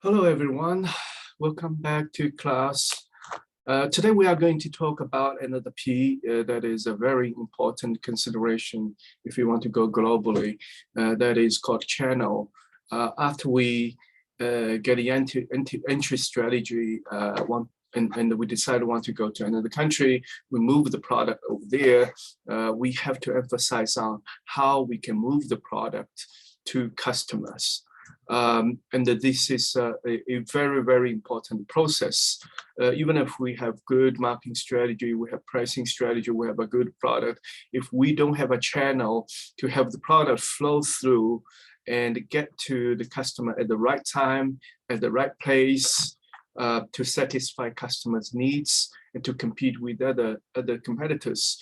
Hello, everyone. Welcome back to class. Today, we are going to talk about another P that is a very important consideration if you want to go globally. That is called channel. After we get the entry strategy, and we decide we want to go to another country, we move the product over there. We have to emphasize on how we can move the product to customers. And that this is a very, very important process. Even if we have good marketing strategy, we have pricing strategy, we have a good product, if we don't have a channel to have the product flow through and get to the customer at the right time, at the right place, to satisfy customers' needs and to compete with other competitors,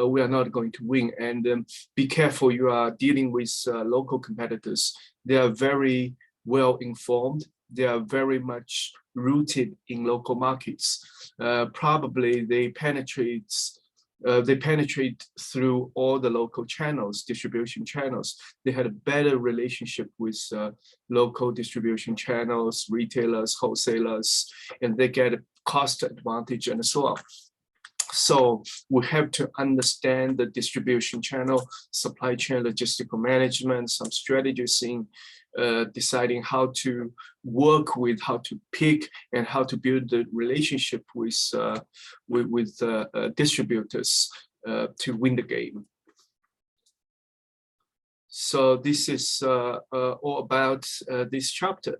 we are not going to win. And be careful, you are dealing with local competitors. They are very well informed. They are very much rooted in local markets. Probably they penetrate through all the local channels, distribution channels. They had a better relationship with local distribution channels, retailers, wholesalers, and they get a cost advantage and so on. So we have to understand the distribution channel, supply chain, logistical management, some strategies in deciding how to work with, how to pick, and how to build the relationship with distributors to win the game. So this is all about this chapter.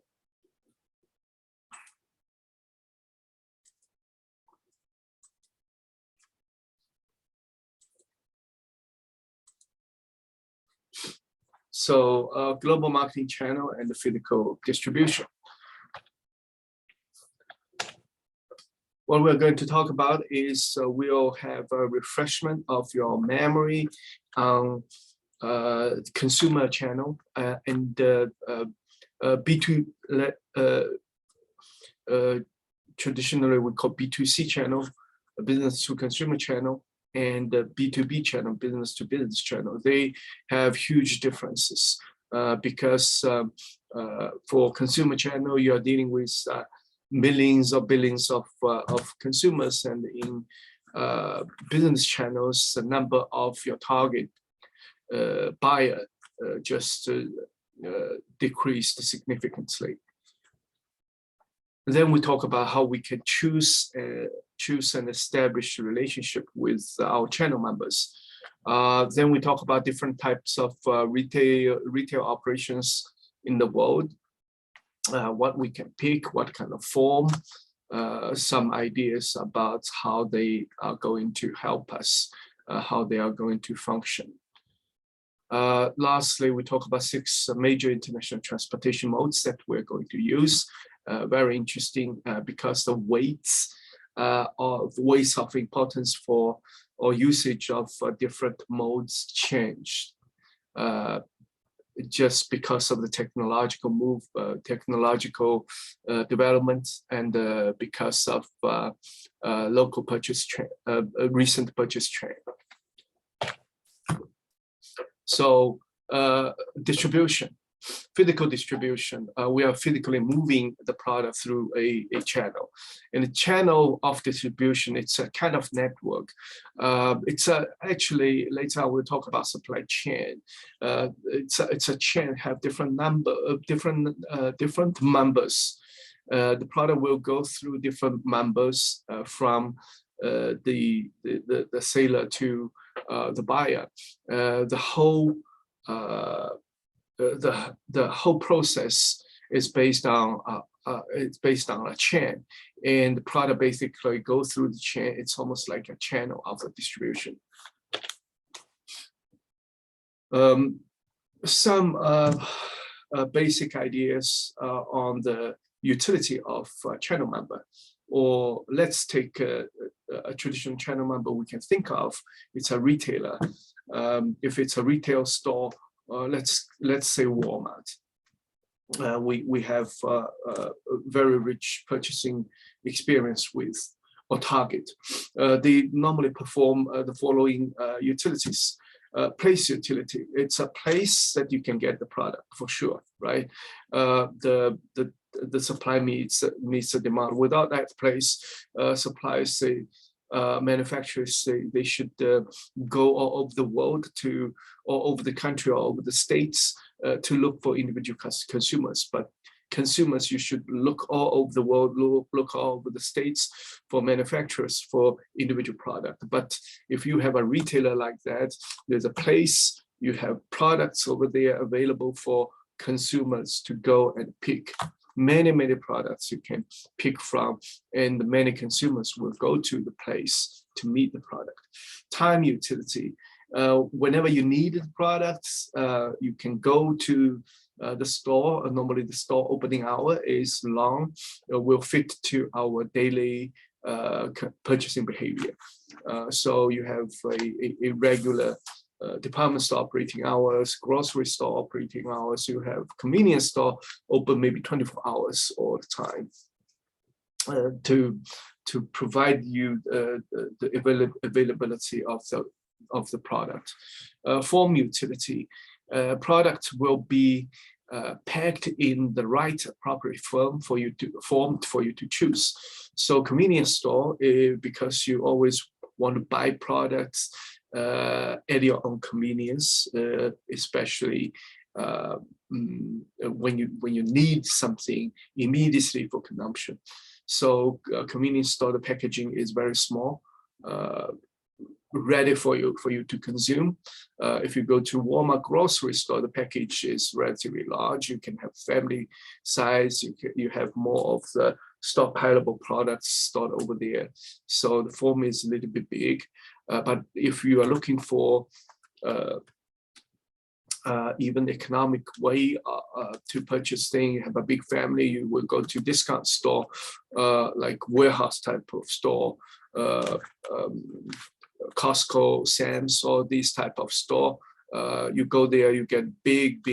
So global marketing channel and the physical distribution. What we're going to talk about is we'll have a refreshment of your memory on consumer channel and B2, traditionally we call B2C channel, business to consumer channel, and the B2B channel, business to business channel. They have huge differences because for consumer channel, you are dealing with millions or billions of consumers, and in business channels, the number of your target buyer just decreased significantly. Then we talk about how we can choose and establish a relationship with our channel members. Then we talk about different types of retail operations in the world, what we can pick, what kind of form, some ideas about how they are going to help us, how they are going to function. Lastly, we talk about 6 major international transportation modes that we're going to use. Very interesting because the weights of importance for or usage of different modes changed just because of the technological development, and because of local purchase trend, recent purchase trend. So distribution. Physical distribution, we are physically moving the product through a channel. And the channel of distribution, it's a kind of network. It's actually, later on we'll talk about supply chain. It's a chain, have different members. The product will go through different members from the seller to the buyer. The whole process is based on a chain, and the product basically goes through the chain. It's almost like a channel of the distribution. Some basic ideas on the utility of channel member, or let's take a traditional channel member we can think of. It's a retailer. If it's a retail store, let's say Walmart. We have a very rich purchasing experience with, or Target. They normally perform the following utilities. Place utility. It's a place that you can get the product for sure, right? The the supply meets the demand. Without that place, suppliers say, manufacturers say they should go all over the world all over the country, all over the states to look for individual consumers. But consumers, you should look all over the world, look all over the states for manufacturers for individual product. But if you have a retailer like that, there's a place, you have products over there available for consumers to go and pick. Many products you can pick from, and many consumers will go to the place to meet the product. Time utility. Whenever you need the products, you can go to the store. Normally the store opening hour is long, will fit to our daily purchasing behavior. So you have a regular department store operating hours, grocery store operating hours. You have convenience store open maybe 24 hours all the time to provide you the availability of the product. Form utility. Product will be packed in the right appropriate form for you to choose. So convenience store, because you always want to buy products at your own convenience, especially when you need something immediately for consumption. So convenience store, the packaging is very small, ready for you to consume. If you go to Walmart grocery store, the package is relatively large. You can have family size. You have more of the stockpilable products stored over there. So the form is a little bit big. But if you are looking for even economic way to purchase things, you have a big family, you will go to discount store, like warehouse type of store, Costco, Sam's, or these type of store. You go there, you get big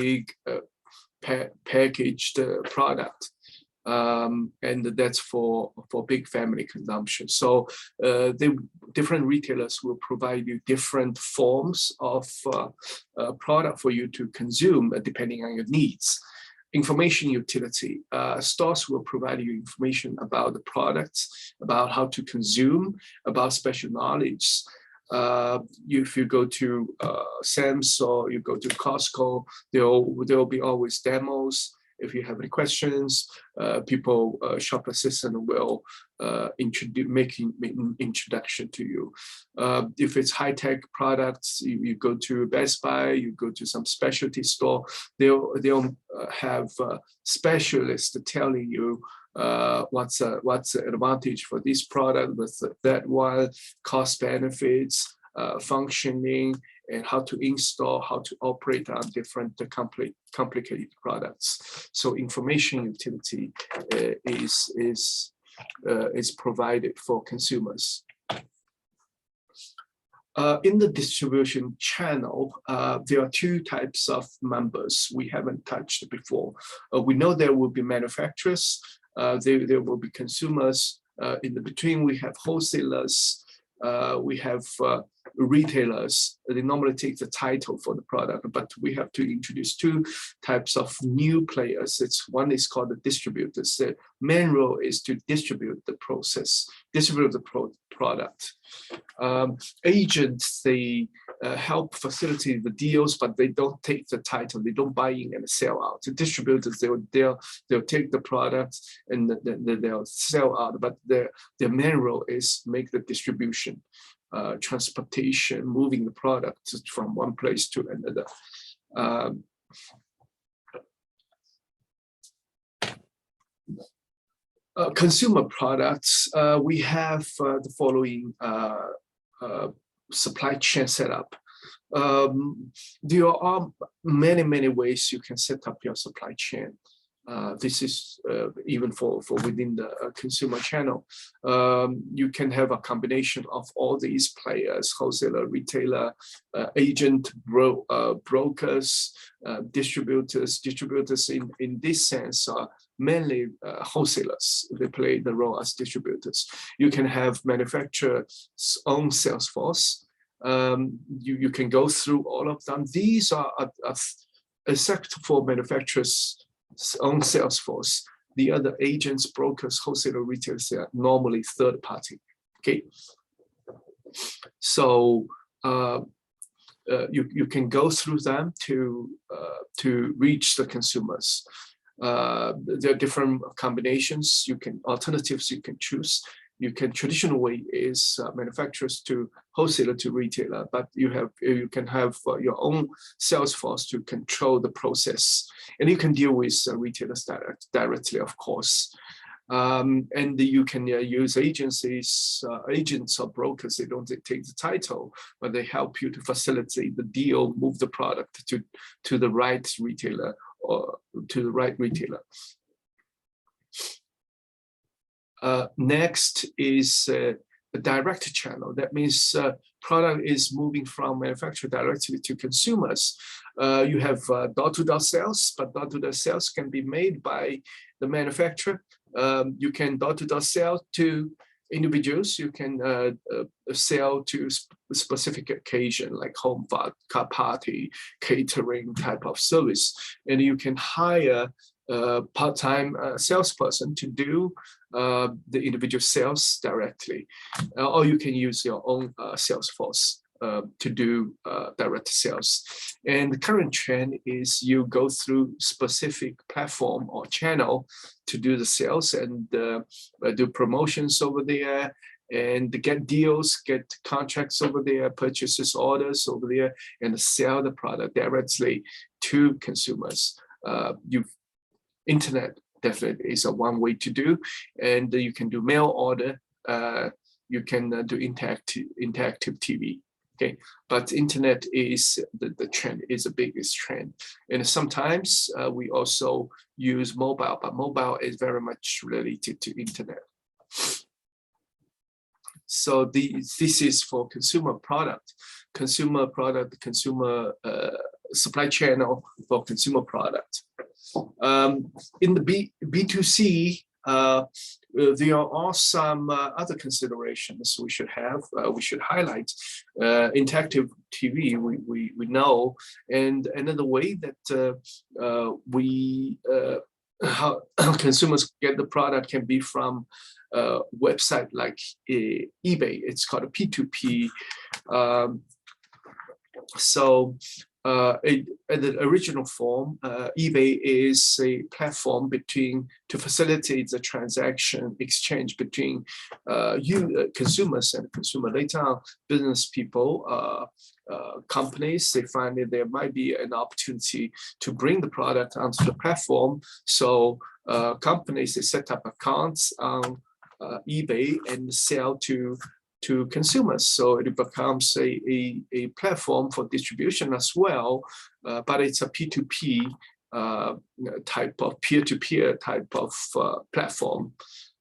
packaged product. And that's for big family consumption. So the different retailers will provide you different forms of product for you to consume depending on your needs. Information utility. Stores will provide you information about the products, about how to consume, about special knowledge. If you go to Sam's or you go to Costco, there will be always demos. If you have any questions, shop assistant will make introduction to you. If it's high-tech products, you go to Best Buy, you go to some specialty store, they'll have specialists telling you what's the advantage for this product with that one, cost benefits, functioning, and how to install, how to operate on different complicated products. So information utility is provided for consumers. In the distribution channel, there are two types of members we haven't touched before. We know there will be manufacturers, there will be consumers. In the between, we have wholesalers, we have retailers. They normally take the title for the product, but we have to introduce two types of new players. One is called the distributors. The main role is to distribute the product. Agents, they help facilitate the deals, but they don't take the title. They don't buy in and sell out. The distributors, they'll take the product and they'll sell out, but their main role is make the distribution, transportation, moving the product from one place to another. Consumer products, we have the following supply chain setup. There are many ways you can set up your supply chain. This is even for within the consumer channel. You can have a combination of all these players: wholesaler, retailer, agent, brokers, distributors. Distributors in this sense are mainly wholesalers. They play the role as distributors. You can have manufacturer's own sales force. You can go through all of them. These are except for manufacturers' own sales force. The other agents, brokers, wholesaler, retailers are normally third party. Okay, so you can go through them to reach the consumers. There are different combinations, alternatives you can choose. Traditional way is manufacturers to wholesaler to retailer, but you can have your own sales force to control the process, and you can deal with retailers directly, of course. And you can use agencies, agents or brokers. They don't take the title, but they help you to facilitate the deal, move the product to the right retailer or to the right retailer. Next is a direct channel. That means product is moving from manufacturer directly to consumers. You have door-to-door sales, but door-to-door sales can be made by the manufacturer. You can door-to-door sell to individuals. You can sell to specific occasion like home car party, catering type of service, and you can hire a part-time salesperson to do the individual sales directly, or you can use your own sales force to do direct sales. And the current trend is you go through specific platform or channel to do the sales and do promotions over there and get deals, get contracts over there, purchases orders over there, and sell the product directly to consumers. Internet definitely is one way to do, and you can do mail order. You can do interactive TV. Okay, but internet is the trend, is the biggest trend, and sometimes we also use mobile, but mobile is very much related to internet. So this is for consumer product, consumer supply channel for consumer product. In the B2C, there are some other considerations we should highlight. Interactive TV, we know, and another way that how consumers get the product can be from a website like eBay. It's called a P2P. At the original form, eBay is a platform to facilitate the transaction exchange between consumers and consumer. Later on, business people, companies, they find that there might be an opportunity to bring the product onto the platform. So companies, they set up accounts on eBay and sell to consumers. So it becomes a platform for distribution as well, but it's a P2P type of peer-to-peer type of platform.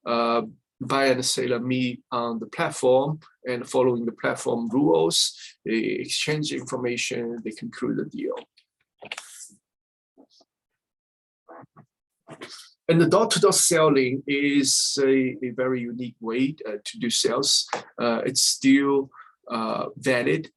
Buyer and seller meet on the platform, and following the platform rules, they exchange information, they conclude the deal. And the door-to-door selling is a very unique way to do sales. It's still valid.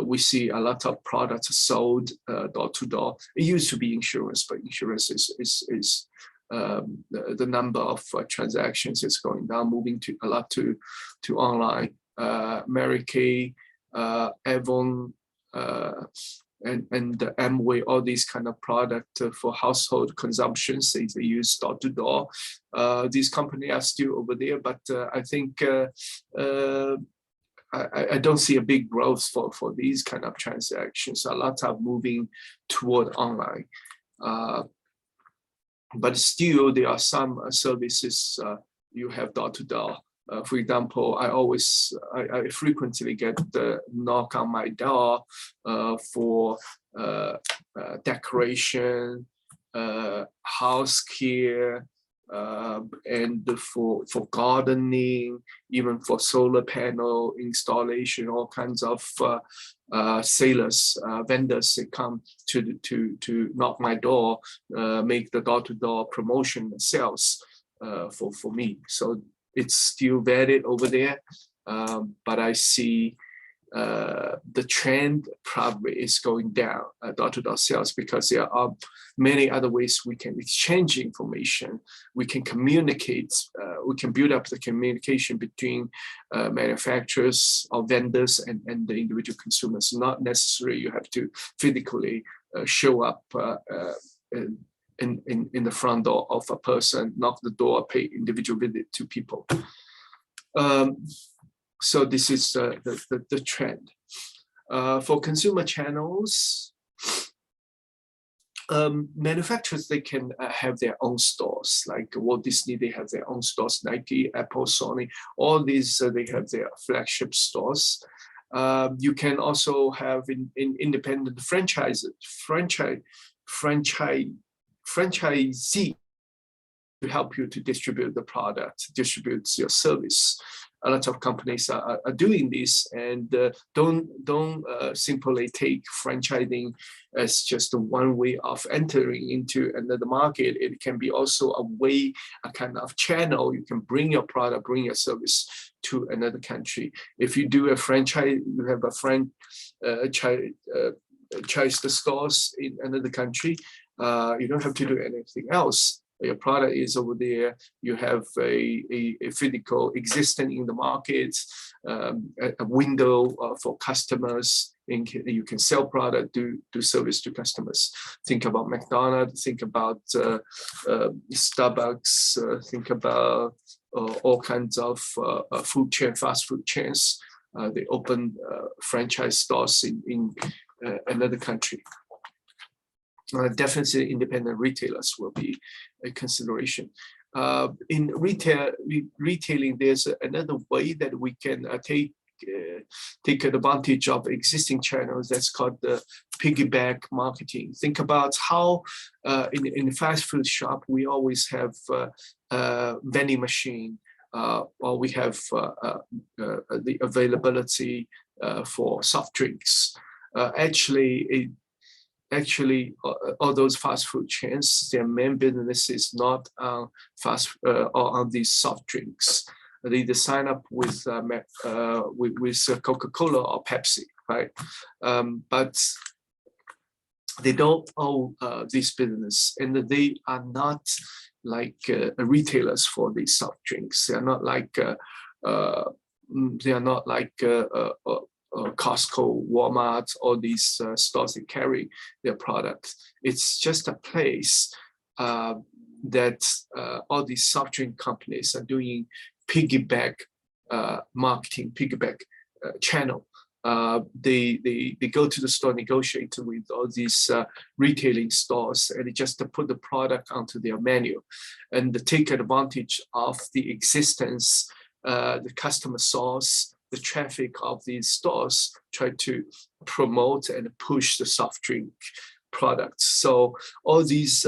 We see a lot of products sold door-to-door. It used to be insurance, but insurance is the number of transactions is going down, moving a lot to online. Mary Kay, Avon, and the Amway, all these kind of product for household consumption, they use door-to-door. These companies are still over there, but I think I don't see a big growth for these kind of transactions. A lot are moving toward online. But still, there are some services you have door-to-door. For example, I frequently get the knock on my door for decoration, house care, and for gardening, even for solar panel installation. All kinds of sellers, vendors, they come to knock my door, make the door-to-door promotion sales for me. So it's still valid over there, but I see the trend probably is going down, door-to-door sales, because there are many other ways we can exchange information, we can communicate, we can build up the communication between manufacturers or vendors and the individual consumers. Not necessarily you have to physically show up in the front door of a person, knock the door, pay individual visit to people. So this is the trend. For consumer channels, manufacturers, they can have their own stores, like Walt Disney, they have their own stores, Nike, Apple, Sony, all these, they have their flagship stores. You can also have in independent franchisee to help you to distribute the product, distribute your service. A lot of companies are doing this, and don't simply take franchising as just one way of entering into another market. It can be also a way, a kind of channel. You can bring your product, bring your service to another country. If you do a franchise, you have a franchise the stores in another country. You don't have to do anything else. Your product is over there. You have a physical existing in the market, a window for customers. You can sell product, do service to customers. Think about McDonald's. Think about Starbucks. Think about all kinds of fast food chains. They open franchise stores in another country. Definitely independent retailers will be a consideration. In retailing, there's another way that we can take advantage of existing channels. That's called the piggyback marketing. Think about how in fast food shop, we always have a vending machine, or we have the availability for soft drinks. Actually, all those fast food chains, their main business is not or on these soft drinks. They either sign up with Coca-Cola or Pepsi, right? But they don't own this business, and they are not like retailers for these soft drinks. They are not like Costco, Walmart, all these stores that carry their products. It's just a place that all these soft drink companies are doing piggyback marketing, piggyback channel. They go to the store, negotiate with all these retailing stores, and they just put the product onto their menu, and they take advantage of the existence, the customer source, the traffic of these stores, try to promote and push the soft drink products. So all these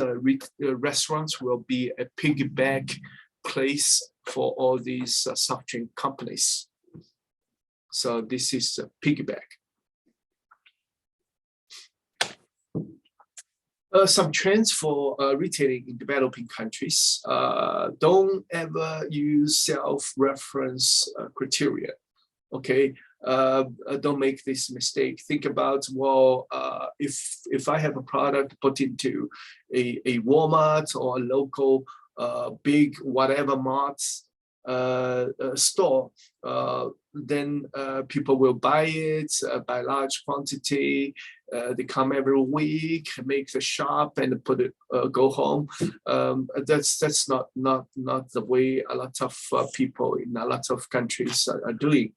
restaurants will be a piggyback place for all these soft drink companies. So this is a piggyback. Some trends for retailing in developing countries. Don't ever use self-reference criteria. Okay, don't make this mistake. Think about, well, if I have a product put into a Walmart or a local big whatever mart store, then people will buy it by large quantity. They come every week, make the shop, and put it, go home. That's not the way a lot of people in a lot of countries are doing.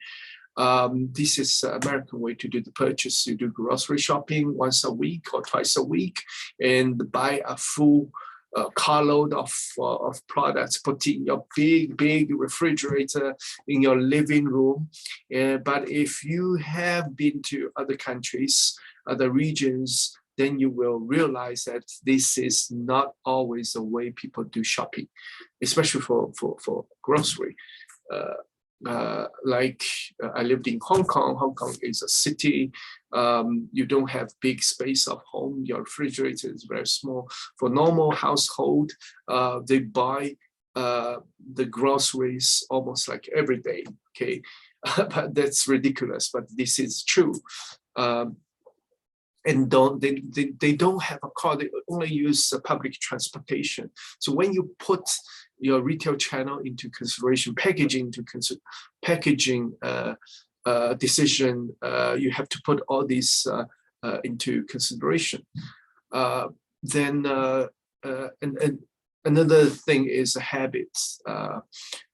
This is the American way to do the purchase. You do grocery shopping once a week or twice a week, and buy a full carload of products, put in your big refrigerator in your living room. But if you have been to other countries, other regions, then you will realize that this is not always the way people do shopping, especially for grocery. I lived in Hong Kong. Hong Kong is a city. You don't have big space of home. Your refrigerator is very small. For normal household, they buy the groceries almost like every day. Okay, but that's ridiculous. But this is true. And they don't have a car, they only use public transportation. So when you put your retail channel into consideration, packaging decision, you have to put all these into consideration. Then another thing is habits. For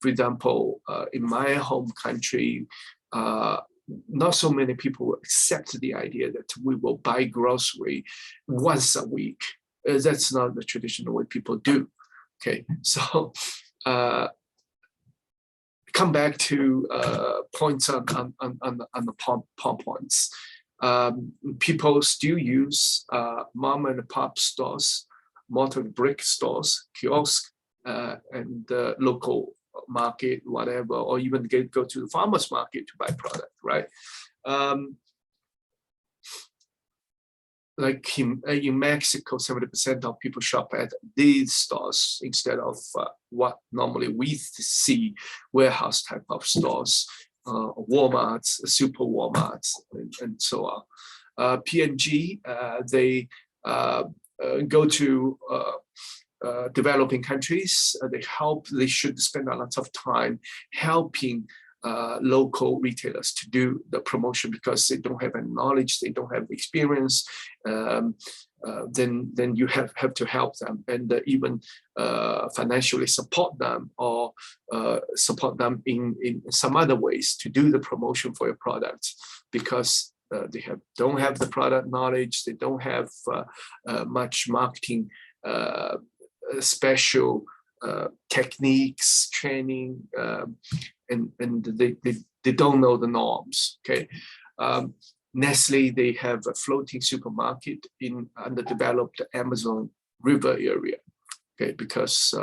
example, in my home country, not so many people accept the idea that we will buy grocery once a week. That's not the traditional way people do. Okay, so come back to points on the palm points. People still use mom and pop stores, mortar brick stores, kiosks, and local market, whatever, or even go to the farmer's market to buy product, right? Like in Mexico, 70% of people shop at these stores instead of what normally we see, warehouse type of stores, Walmarts, super Walmarts, and so on. P&G, they go to developing countries. They should spend a lot of time helping local retailers to do the promotion because they don't have any knowledge, they don't have experience. Then you have to help them and even financially support them or support them in some other ways to do the promotion for your product because they don't have the product knowledge, they don't have much marketing special techniques, training, and they don't know the norms. Okay, Nestle, they have a floating supermarket in underdeveloped Amazon River area. Okay, because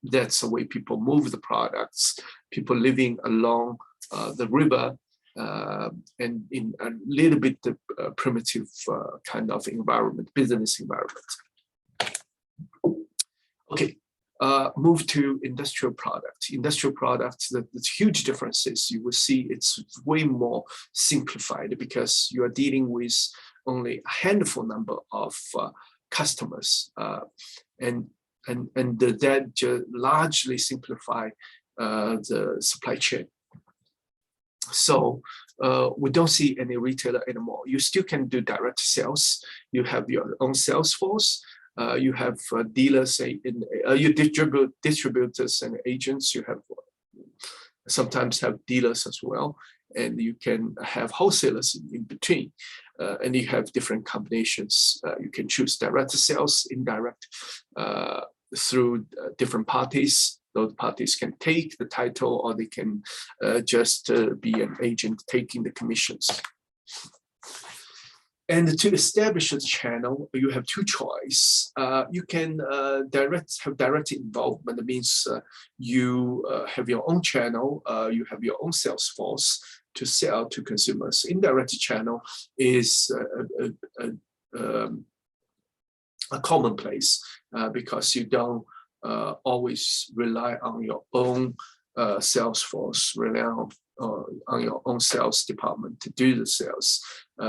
that's the way people move the products. People living along the river and in a little bit primitive kind of environment, business environment. Okay, move to industrial products. Industrial products, there's huge differences. You will see it's way more simplified because you are dealing with only a handful number of customers, and that just largely simplify the supply chain. So we don't see any retailer anymore. You still can do direct sales. You have your own sales force. You have dealers, you distributors and agents. You have sometimes have dealers as well, and you can have wholesalers in between. And you have different combinations. You can choose direct sales, indirect, through different parties. Those parties can take the title, or they can just be an agent taking the commissions. And to establish a channel, you have two choices. You can have direct involvement. That means you have your own channel, you have your own sales force to sell to consumers. Indirect channel is a commonplace because you don't always rely on your own sales force, rely on your own sales department to do the sales,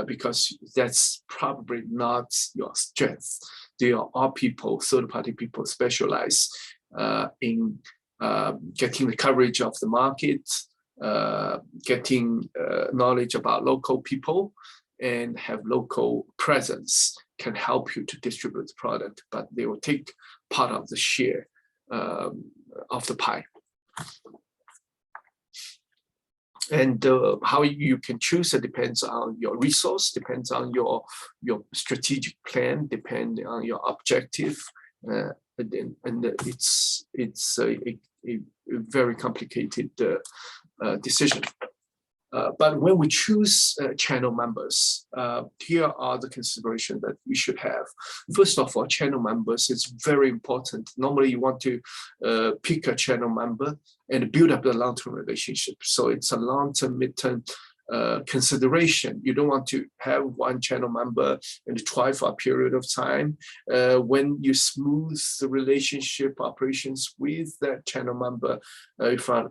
because that's probably not your strength. There are people, third-party people, specialize in getting the coverage of the market, getting knowledge about local people, and have local presence, can help you to distribute the product, but they will take part of the share of the pie. And how you can choose it depends on your resource, depends on your strategic plan, depending on your objective, and it's a very complicated decision. But when we choose channel members, here are the considerations that we should have. First of all, channel members is very important. Normally, you want to pick a channel member and build up a long-term relationship. So it's a long-term, mid-term consideration. You don't want to have one channel member and try for a period of time. When you smooth the relationship operations with that channel member,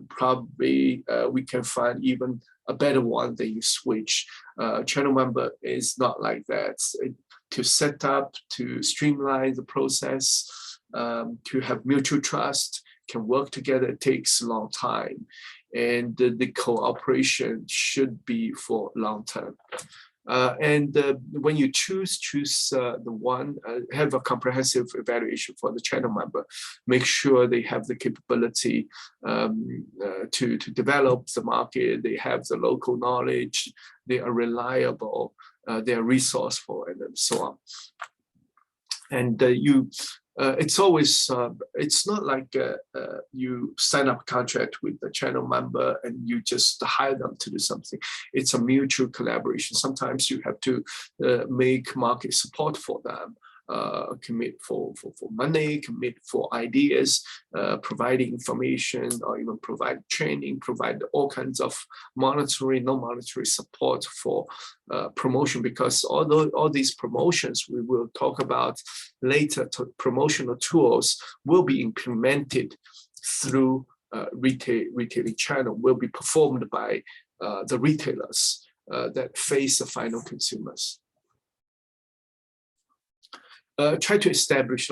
probably we can find even a better one that you switch. Channel member is not like that. To set up, to streamline the process, to have mutual trust, can work together, it takes a long time. And the cooperation should be for long term. When you choose the one, have a comprehensive evaluation for the channel member. Make sure they have the capability to develop the market. They have the local knowledge. They are reliable. They are resourceful, and so on. And it's always, it's not like you sign up a contract with the channel member and you just hire them to do something. It's a mutual collaboration. Sometimes you have to make market support for them, commit for money, commit for ideas, provide information, or even provide training, provide all kinds of monetary, non-monetary support for promotion, because all these promotions we will talk about later, promotional tools will be implemented through retailing channel, will be performed by the retailers that face the final consumers. Try to establish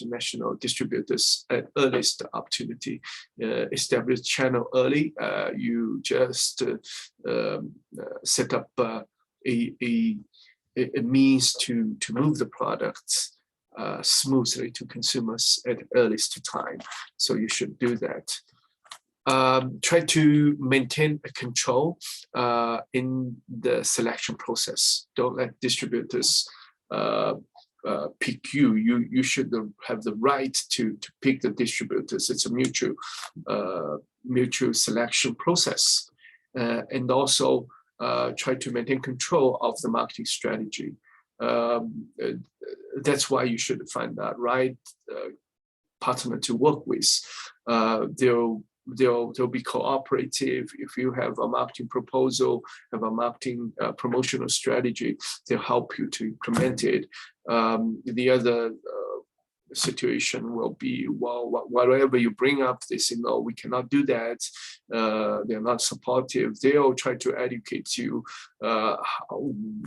national distributors at earliest opportunity. Establish channel early. You just set up a means to move the products smoothly to consumers at earliest time. So you should do that. Try to maintain a control in the selection process. Don't let distributors pick you. You should have the right to pick the distributors. It's a mutual selection process, and also try to maintain control of the marketing strategy. That's why you should find that right partner to work with. They'll be cooperative. If you have a marketing proposal, have a marketing promotional strategy, they'll help you to implement it. The other situation will be, well, whatever you bring up, they say, no, we cannot do that. They're not supportive. They'll try to educate you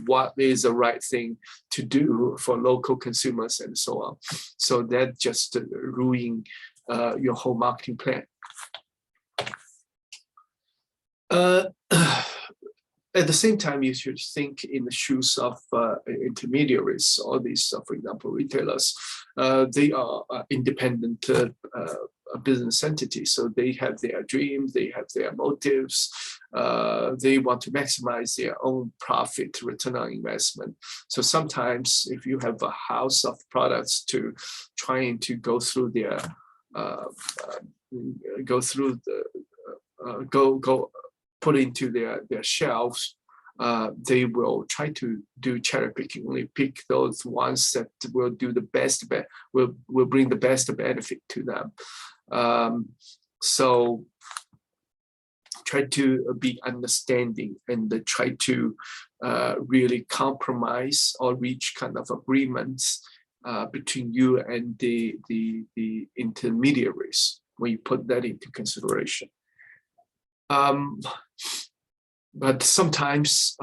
what is the right thing to do for local consumers and so on. So that just ruin your whole marketing plan. At the same time, you should think in the shoes of intermediaries. All these, for example, retailers. They are independent business entities, so they have their dreams, they have their motives. They want to maximize their own profit, return on investment. So sometimes, if you have a house of products to trying to go through their put into their shelves, they will try to do cherry picking, only pick those ones that will do the best, will bring the best benefit to them. So try to be understanding and try to really compromise or reach kind of agreements between you and the intermediaries when you put that into consideration. But sometimes,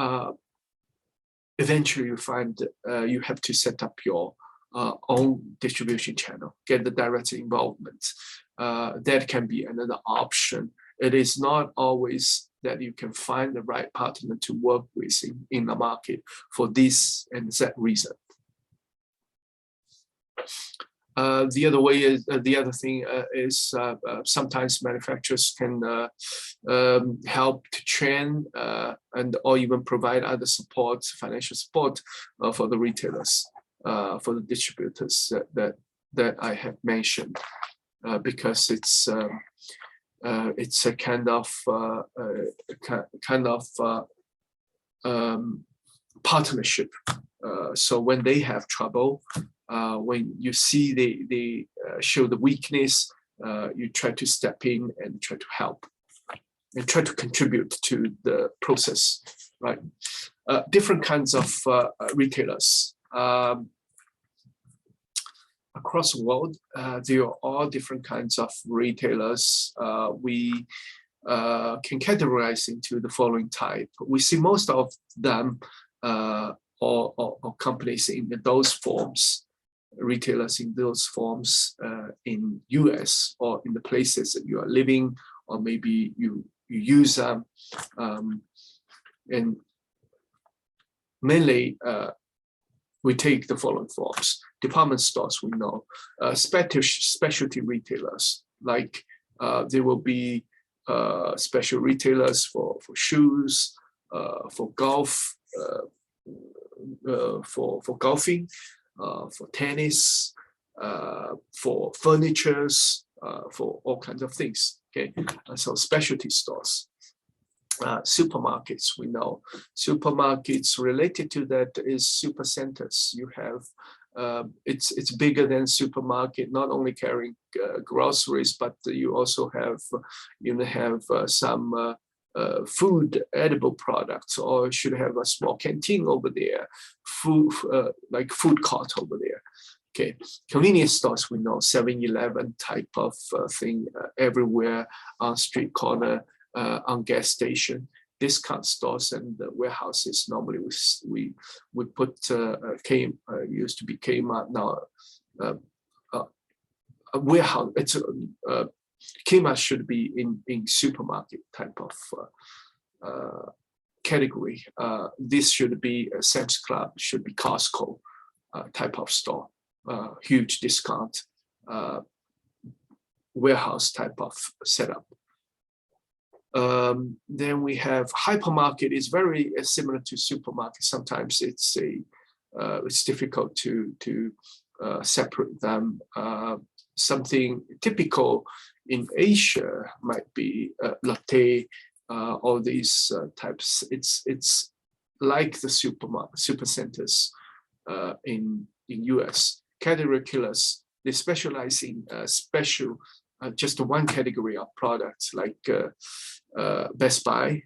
eventually you find you have to set up your own distribution channel, get the direct involvement. That can be another option. It is not always that you can find the right partner to work with in the market for this and that reason. The other way is the other thing is sometimes manufacturers can help to train and or even provide other support, financial support for the retailers, for the distributors that I have mentioned, because it's a kind of partnership. So when they have trouble, when you see they show the weakness, you try to step in and try to help. and try to contribute to the process, right? Different kinds of retailers. Across the world, there are all different kinds of retailers. We can categorize into the following type. We see most of them or companies in those forms, retailers in those forms in US or in the places that you are living, or maybe you use them. And mainly, we take the following forms. Department stores, we know. Specialty retailers, like there will be special retailers for shoes, for golf, for golfing, for tennis, for furnitures, for all kinds of things. Okay, so specialty stores. Supermarkets, we know. Supermarkets related to that is super centers. You have it's bigger than supermarket, not only carrying groceries, but you also have some food, edible products, or should have a small canteen over there, food like food court over there. Okay, convenience stores, we know, 7-Eleven type of thing everywhere on street corner, on gas station. Discount stores and warehouses, normally we put used to be Kmart, now a warehouse. It's Kmart should be in supermarket type of category. This should be a Sam's Club, should be Costco type of store, huge discount warehouse type of setup. Then we have hypermarket. Is very similar to supermarket. Sometimes it's difficult to separate them. Something typical in Asia might be latte, all these types. It's like the super centers in US. Category killers, they specialize in special, just one category of products, like Best Buy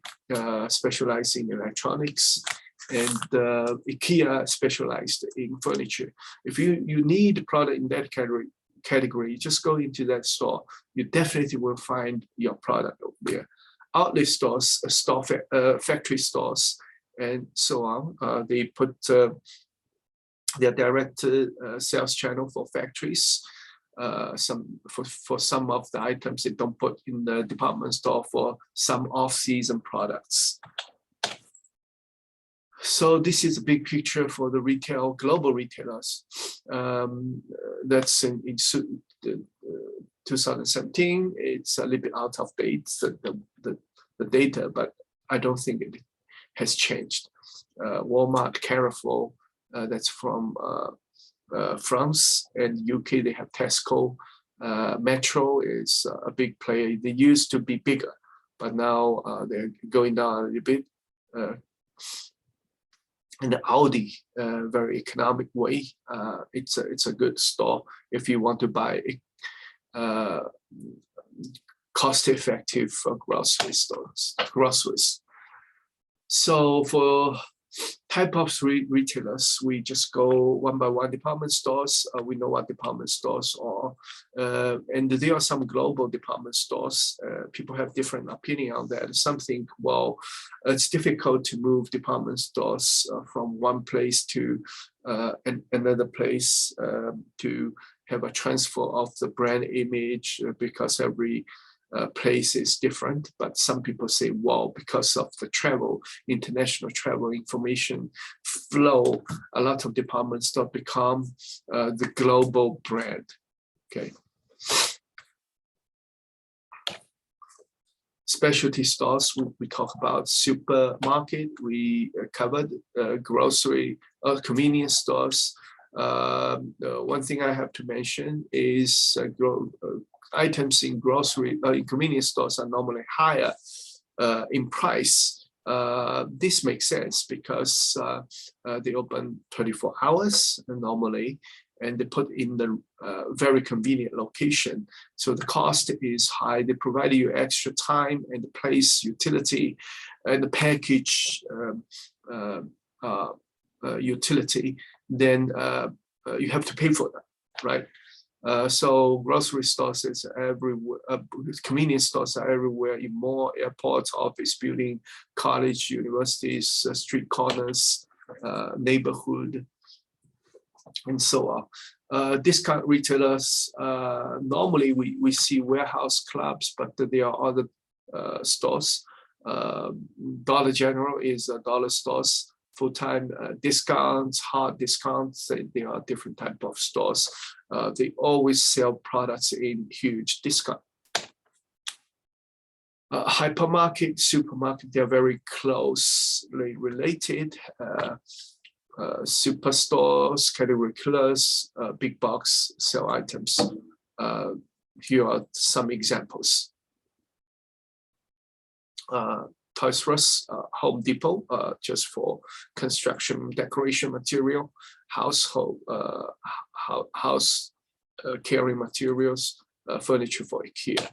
specializing in electronics, and IKEA specialized in furniture. If you need a product in that category, you just go into that store. You definitely will find your product over there. Outlet stores, factory stores, and so on. They put their direct sales channel for factories. For some of the items they don't put in the department store for some off-season products. So this is a big picture for the global retailers. That's in 2017. It's a little bit out of date, the data, but I don't think it has changed. Walmart, Carrefour, that's from France, and UK, they have Tesco. Metro is a big player. They used to be bigger, but now they're going down a little bit. And the Audi, very economic way. It's a good store if you want to buy cost-effective groceries. So for type of retailers, we just go one by one. Department stores, we know what department stores are, and there are some global department stores. People have different opinion on that. Some think, well, it's difficult to move department stores from one place to another place to have a transfer of the brand image because every place is different. But some people say, well, because of the international travel information flow, a lot of department stores become the global brand. Okay. Specialty stores, we talk about supermarket, we covered grocery, convenience stores. One thing I have to mention is items in convenience stores are normally higher in price. This makes sense because they open 24 hours normally, and they put in the very convenient location. So the cost is high. They provide you extra time and the place, utility, and the package utility. Then you have to pay for that, right? So grocery stores is everywhere, convenience stores are everywhere in mall, airports, office building, college, universities, street corners, neighborhood, and so on. Discount retailers, normally we see warehouse clubs, but there are other stores. Dollar General is a dollar stores. Full-time discounts, hard discounts, there are different type of stores. They always sell products in huge discount. Hypermarket, supermarket, they're very closely related. Superstores, category killers, big box sell items. Here are some examples. Toys R Us, Home Depot, just for construction decoration material, household house caring materials, furniture for IKEA.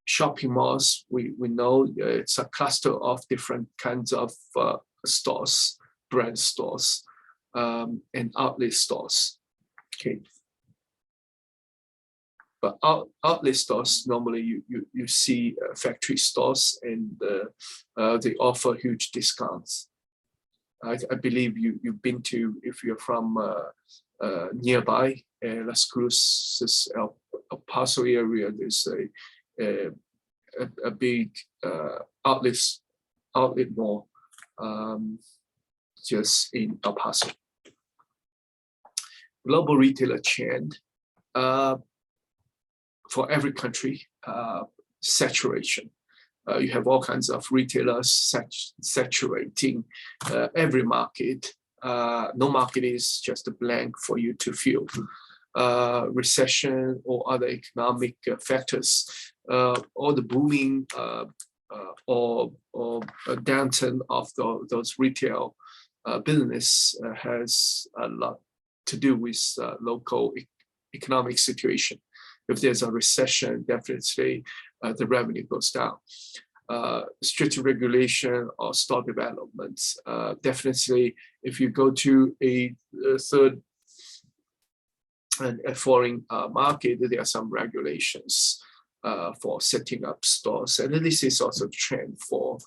Shopping malls, we know it's a cluster of different kinds of stores, brand stores, and outlet stores. Okay. But outlet stores, normally you see factory stores, and they offer huge discounts. I believe you've been to, if you're from nearby Las Cruces, El Paso area, there's a big outlet mall just in El Paso. Global retailer chain. For every country, saturation. You have all kinds of retailers saturating every market. No market is just a blank for you to fill. Recession or other economic factors, or the booming or a downturn of those retail business has a lot to do with local economic situation. If there's a recession, definitely the revenue goes down. Strict regulation or store development, definitely if you go to a third and a foreign market, there are some regulations for setting up stores, and this is also a trend for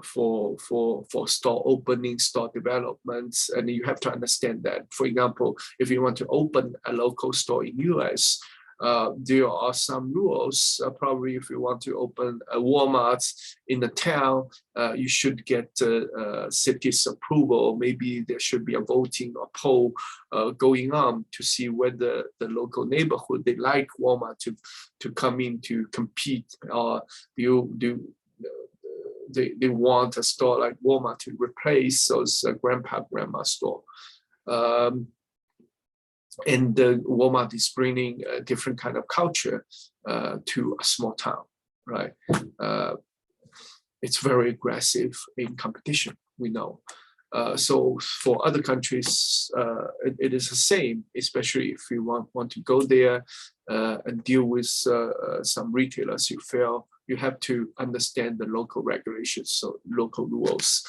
store opening, store developments. And you have to understand that, for example, if you want to open a local store in US, there are some rules. Probably if you want to open a Walmart in the town, you should get city's approval. Maybe there should be a voting or poll going on to see whether the local neighborhood, they like Walmart to come in to compete, or they want a store like Walmart to replace those grandpa, grandma store. And Walmart is bringing a different kind of culture to a small town, right? It's very aggressive in competition, we know. So for other countries, it is the same, especially if you want to go there and deal with some retailers you feel. You have to understand the local regulations, so local rules.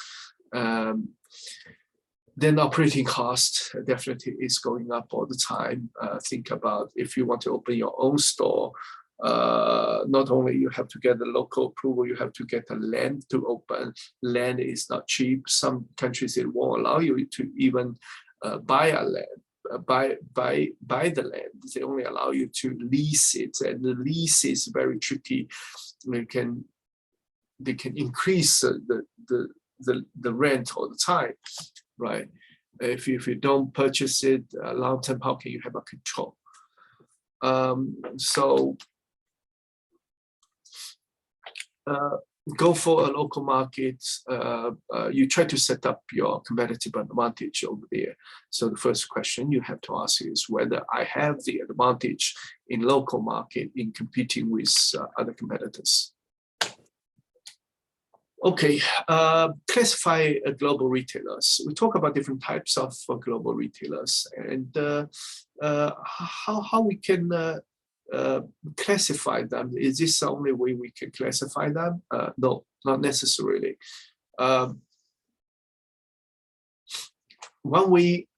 Then operating cost definitely is going up all the time. Think about if you want to open your own store, not only you have to get the local approval, you have to get the land to open. Land is not cheap. Some countries, it won't allow you to even buy a land. Buy the land. They only allow you to lease it, and the lease is very tricky. They can increase the rent all the time, right? If you don't purchase it long term, how can you have a control? Go for a local market. You try to set up your competitive advantage over there. So the first question you have to ask is whether I have the advantage in local market in competing with other competitors. Okay, classify global retailers. We talk about different types of global retailers and how we can classify them. Is this the only way we can classify them? No, not necessarily. One way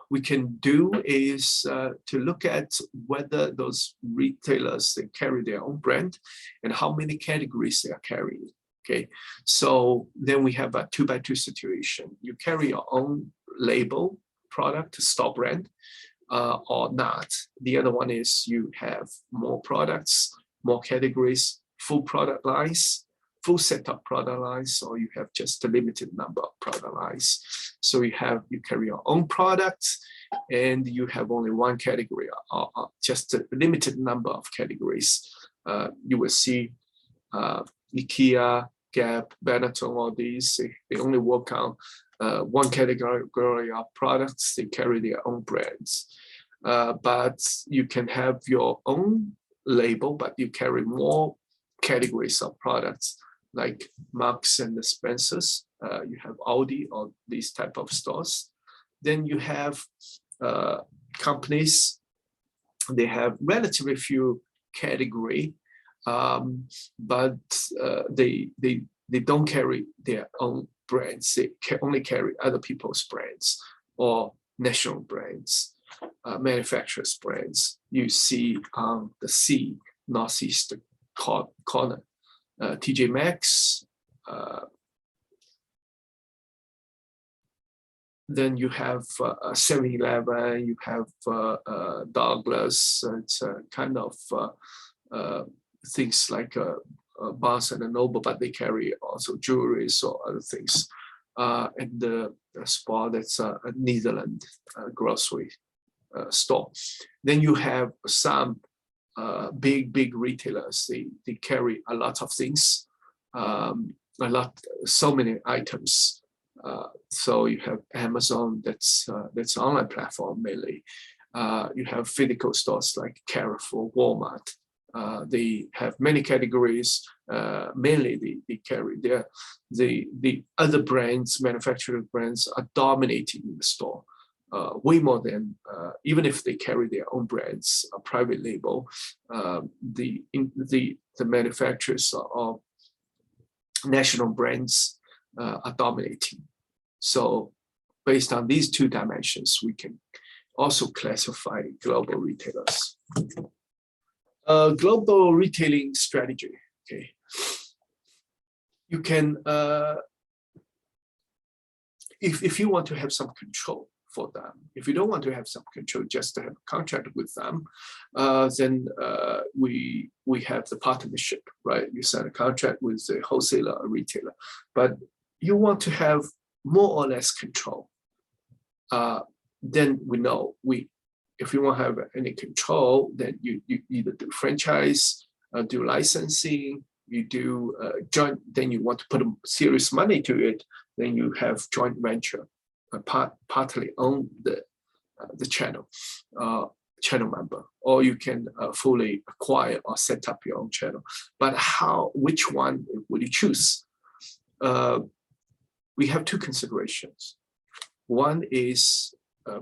we can do is to look at whether those retailers, they carry their own brand and how many categories they are carrying. Okay, so then we have a 2x2 situation. You carry your own label product, store brand, or not. The other one is you have more products, more categories, full product lines, full set of product lines, or you have just a limited number of product lines. So you carry your own products and you have only one category or just a limited number of categories. You will see IKEA, Gap, Benetton, all these, they only work on one category of products. They carry their own brands. But you can have your own label, but you carry more categories of products like Marks and Spencer's. You have Aldi or these type of stores. Then you have companies, they have relatively few category, but they don't carry their own brands. They can only carry other people's brands or national brands, manufacturers' brands. You see on the northeast corner, TJ Maxx. Then you have 7-Eleven, you have Douglas. It's kind of things like Barnes and Noble, but they carry also jewelries or other things. And the Spar, that's a Netherlands grocery store. Then you have some big retailers. They carry a lot of things, so many items. So you have Amazon, that's online platform mainly. You have physical stores like Carrefour, Walmart. They have many categories. Mainly they carry the other brands, manufacturing brands are dominating in the store. Way more than, even if they carry their own brands, a private label, the manufacturers of national brands are dominating. So based on these two dimensions, we can also classify global retailers. Global retailing strategy, okay. You can, if you want to have some control for them, if you don't want to have some control, just to have a contract with them, then we have the partnership, right? You sign a contract with a wholesaler or retailer, but you want to have more or less control. Then we know if you want to have any control, then you either do franchise, do licensing, you do joint. Then you want to put serious money to it. Then you have joint venture, partly own the channel member, or you can fully acquire or set up your own channel. But which one would you choose? We have two considerations. One is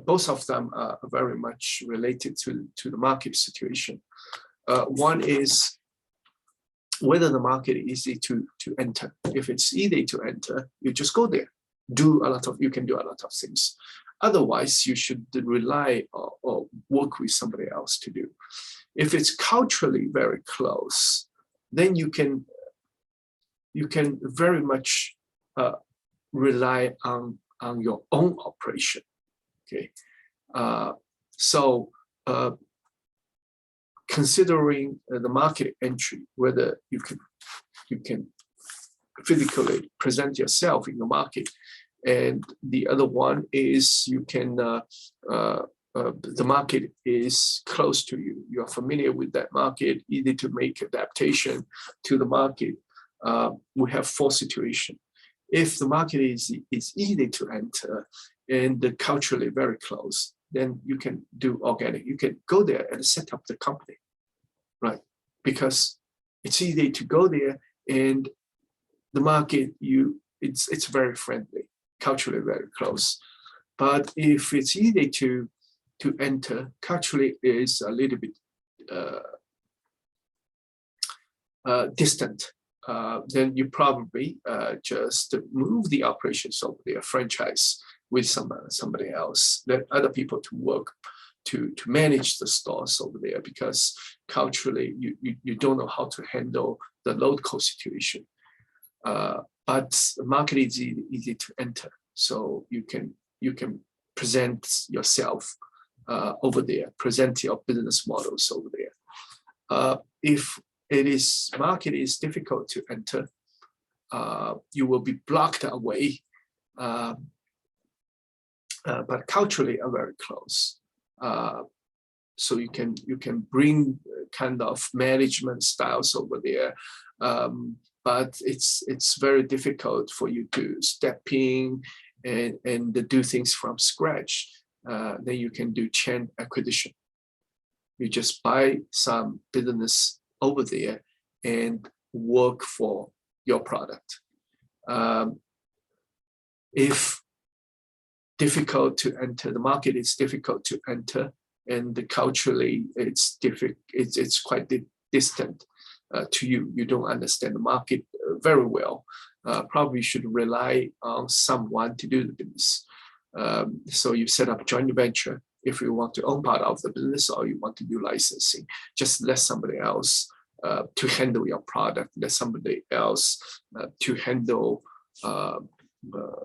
both of them are very much related to the market situation. One is whether the market is easy to enter. If it's easy to enter, you just go there. You can do a lot of things. Otherwise, you should rely or work with somebody else to do. If it's culturally very close, then you can very much rely on your own operation. Okay, so considering the market entry, whether you can physically present yourself in the market, and the other one is you can the market is close to you. You are familiar with that market, easy to make adaptation to the market. We have four situations. If the market is easy to enter and culturally very close, then you can do organic. You can go there and set up the company, right? Because it's easy to go there and the market, it's very friendly, culturally very close. But if it's easy to enter, culturally is a little bit distant, then you probably just move the operations over there, franchise with somebody else, let other people to work to manage the stores over there, because culturally you don't know how to handle the local situation. But the market is easy to enter, so you can present yourself over there, present your business models over there. If market is difficult to enter, you will be blocked away. But culturally are very close. So you can bring kind of management styles over there, but it's very difficult for you to step in and do things from scratch. Then you can do chain acquisition. You just buy some business over there and work for your product. If difficult to enter, the market is difficult to enter, and culturally it's quite distant to you. You don't understand the market very well. Probably should rely on someone to do the business. So you set up a joint venture if you want to own part of the business, or you want to do licensing. Just let somebody else to handle your product. Let somebody else to handle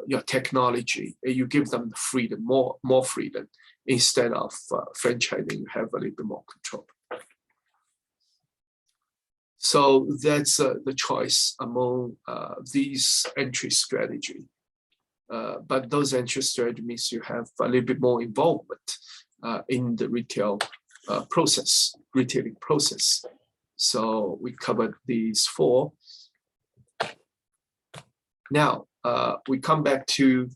your technology. You give them the freedom, more freedom, instead of franchising. You have a little bit more control. So that's the choice among these entry strategy. But those entry strategy means you have a little bit more involvement in the retailing process. So we covered these four. Now we come back to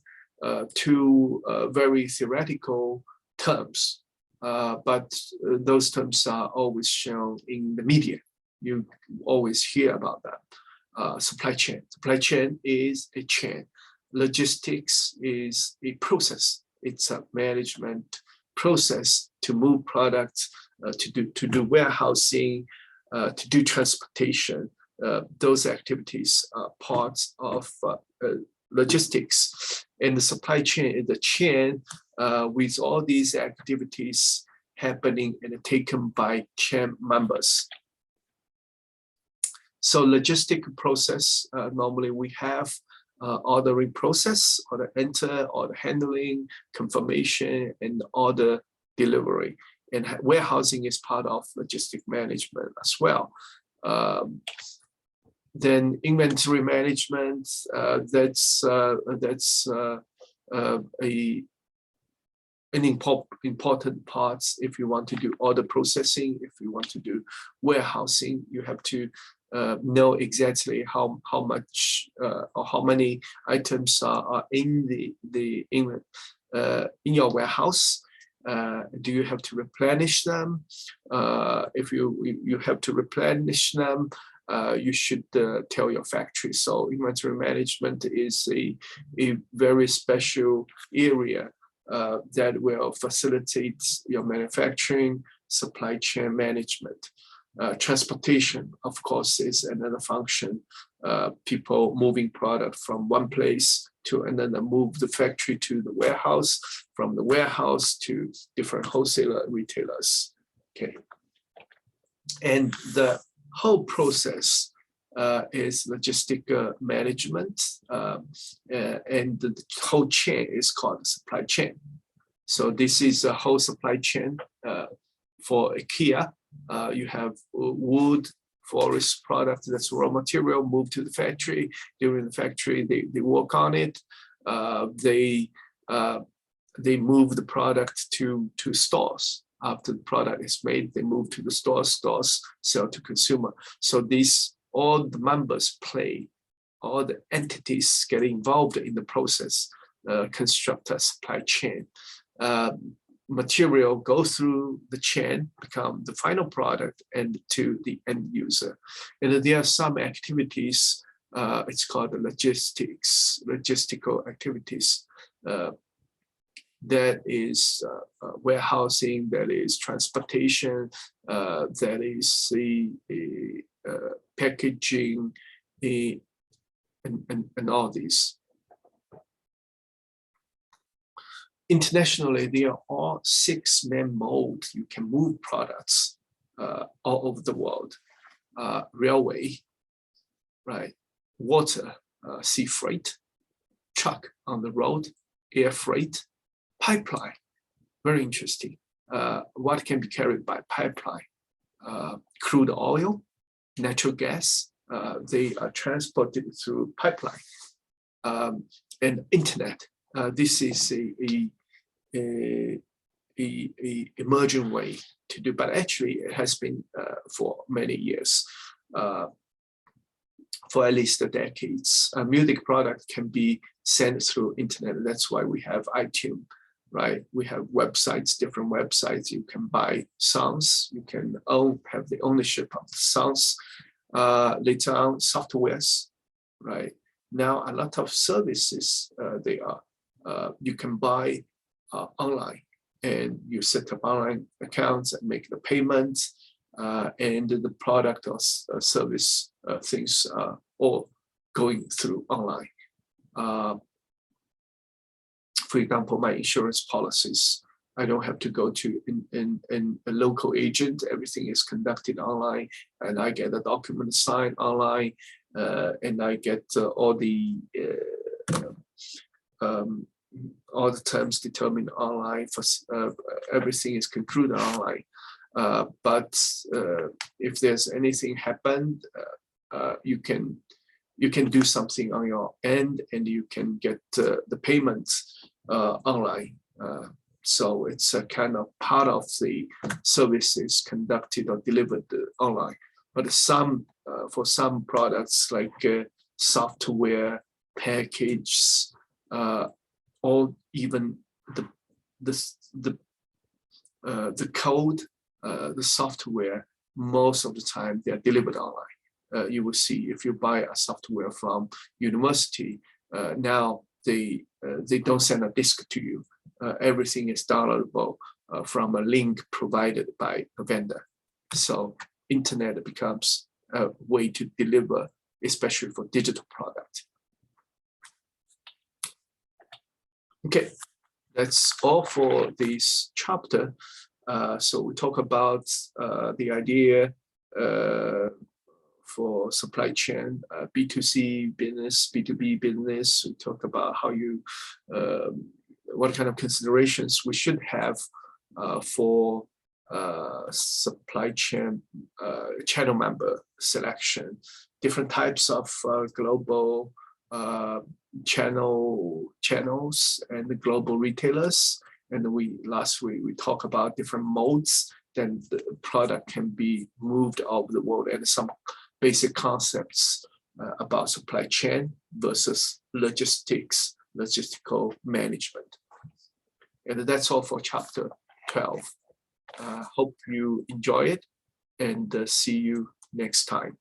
two very theoretical terms, but those terms are always shown in the media. You always hear about that. Supply chain. Supply chain is a chain. Logistics is a process. It's a management process to move products, to do warehousing, to do transportation. Those activities are parts of logistics. And the supply chain is the chain with all these activities happening and taken by chain members. So logistic process, normally we have ordering process, order enter, order handling, confirmation, and order delivery. And warehousing is part of logistic management as well. Then inventory management, that's an important part. If you want to do order processing, if you want to do warehousing, you have to know exactly how much or how many items are in your warehouse. Do you have to replenish them? If you have to replenish them, you should tell your factory. So inventory management is a very special area that will facilitate your manufacturing, supply chain management. Transportation, of course, is another function. People moving product from one place to another, move the factory to the warehouse, from the warehouse to different wholesaler retailers. Okay, and the whole process is logistic management, and the whole chain is called supply chain. So this is a whole supply chain for IKEA. You have wood, forest product, that's raw material, moved to the factory. During the factory, they work on it. They move the product to stores. After the product is made, they move to the stores. Stores sell to consumer. So all the members play, all the entities get involved in the process, construct a supply chain. Material go through the chain, become the final product, and to the end user. And there are some activities It's called logistical activities. That is warehousing, that is transportation, that is the packaging, and all these. Internationally, there are all 6 main modes you can move products all over the world. Railway, right? Water, sea freight, truck on the road, air freight, pipeline. Very interesting. What can be carried by pipeline? Crude oil, natural gas, they are transported through pipeline. And internet. This is a emerging way to do, but actually it has been for many years, for at least decades. A music product can be sent through internet. That's why we have iTunes, right? We have websites, different websites. You can buy songs. You can have the ownership of the songs. Later on, softwares, right? Now a lot of services you can buy online, and you set up online accounts and make the payments, and the product or service things are all going through online. For example, my insurance policies, I don't have to go to a local agent. Everything is conducted online, and I get a document signed online, and I get all the terms determined online. For everything is concluded online. But if there's anything happened, you can do something on your end, and you can get the payments online. So it's a kind of part of the services conducted or delivered online. But for some products like software, packages, or even the code, the software, most of the time they are delivered online. You will see if you buy a software from university, now they don't send a disk to you. Everything is downloadable from a link provided by a vendor. So internet becomes a way to deliver, especially for digital product. Okay, that's all for this chapter. So we talk about the idea for supply chain, B2C business, B2B business. We talk about how what kind of considerations we should have for supply chain channel member selection, different types of global channels and the global retailers. And last week we talked about different modes, then the product can be moved all over the world, and some basic concepts about supply chain versus logistical management. And that's all for chapter 12. Hope you enjoy it, and see you next time.